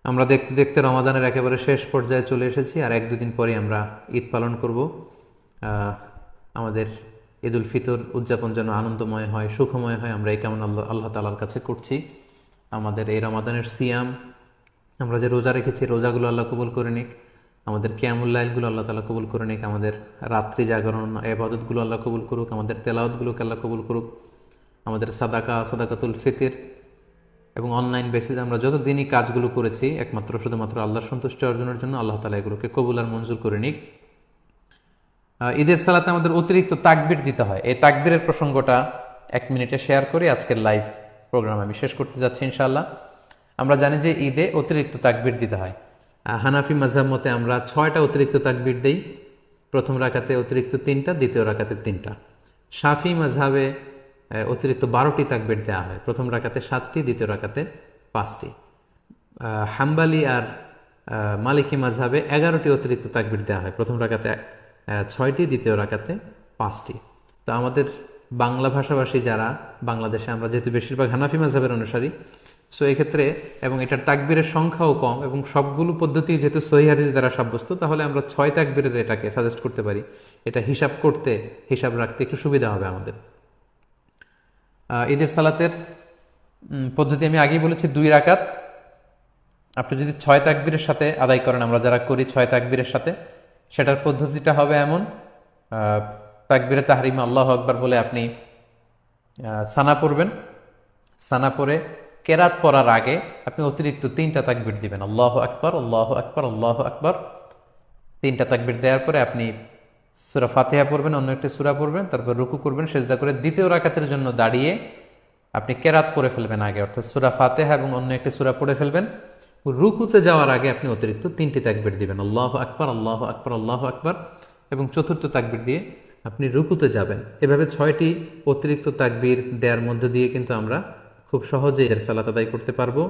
আমরা দেখতে দেখতে রমাদানের একেবারে শেষ পর্যায়ে চলে এসেছি, আর এক দুদিন পরে আমরা ঈদ পালন করব। আমাদের ঈদুল ফিতর উদযাপন যেন আনন্দময় হয়, সুখময় হয়, আমরা এই কেমন আল্লাহ আল্লাহ তালার কাছে করছি। আমাদের এই রমাদানের সিয়াম, আমরা যে রোজা রেখেছি, রোজাগুলো আল্লাহ কবুল করে নিক। আমাদের কিয়ামুল্লাইলগুলো আল্লাহ তালা কবুল করে নিক। আমাদের রাত্রি জাগরণ এবাদতগুলো আল্লাহ কবুল করুক। আমাদের তেলাওয়াতগুলোকে আল্লাহ কবুল করুক। আমাদের সাদাকাতুল ফিতির এবং অনলাইন বেসিসে আমরা যত দিনই কাজগুলো করেছি একমাত্র শুধুমাত্র আল্লাহর সন্তুষ্টি অর্জনের জন্য, আল্লাহ তালা এগুলোকে কবুল আর মঞ্জুর করে নিক। ঈদের সালাতে আমাদের অতিরিক্ত তাকবির দিতে হয়। এই তাকবিরের প্রসঙ্গটা 1 মিনিটে শেয়ার করে আজকের লাইভ প্রোগ্রাম আমি শেষ করতে যাচ্ছি ইনশাআল্লাহ। আমরা জানি যে ঈদে অতিরিক্ত তাকবির দিতে হয়। হানাফি মাযহাব মতে আমরা 6টা অতিরিক্ত তাকবির দেই। প্রথম রাকাতে অতিরিক্ত 3টা, দ্বিতীয় রাকাতে 3টা। শাফি মাযহাবে অতিরিক্ত 12টি তাকবির দেওয়া হয়। প্রথম রাকাতে 7টি, দ্বিতীয় রাকাতে 5টি। হাম্বালি আর মালিকি মাযহাবে 11টি অতিরিক্ত তাকবির দেওয়া হয়। প্রথম রাকাতে 6টি, দ্বিতীয় রাকাতে 5টি। তো আমাদের বাংলা ভাষাভাষী যারা, বাংলাদেশে আমরা যেহেতু বেশিরভাগ হানাফি মাযহাবের অনুসারী, সো এক্ষেত্রে এবং এটার তাকবীরের সংখ্যাও কম এবং সবগুলো পদ্ধতি যেহেতু সহিহ হাদিস দ্বারা সাব্যস্ত, তাহলে আমরা 6 তাকবীরের এটাকে সাজেস্ট করতে পারি। এটা হিসাব রাখতে একটু সুবিধা হবে আমাদের। ঈদের সালাতের পদ্ধতি আমি আগেই বলেছি, 2 রাকাত। আপনি যদি 6 তাকবীরের সাথে আদায় করেন, আমরা যারা করি 6 তাকবীরের সাথে, সেটার পদ্ধতিটা হবে এমন: তাকবীরে তাহরিমা আল্লাহু আকবার বলে আপনি সানা পড়বেন। সানা পড়ে কেরাত পড়ার আগে আপনি অতিরিক্ত 3টা তাকবীর দিবেন, আল্লাহু আকবার, আল্লাহু আকবার, আল্লাহু আকবার। 3টা তাকবীর দেওয়ার পরে আপনি সূরা ফাতিহা পড়বেন, অন্য একটি সূরা পড়বেন, তারপর রুকু করবেন, সেজদা করে দ্বিতীয় রাকাতের জন্য দাঁড়িয়ে আপনি কেরাত পড়ে ফেলবেন আগে, অর্থাৎ সূরা ফাতিহা এবং অন্য একটি সূরা পড়ে ফেলবেন। রুকুতে যাওয়ার আগে আপনি অতিরিক্ত 3টি তাকবীর দিবেন, আল্লাহু আকবার, আল্লাহু আকবার, আল্লাহু আকবার, এবং চতুর্থ তাকবীর দিয়ে আপনি রুকুতে যাবেন। এভাবে 6টি অতিরিক্ত তাকবীর দেওয়ার মধ্য দিয়ে কিন্তু আমরা খুব সহজেই এর সালাত আদায় করতে পারবো।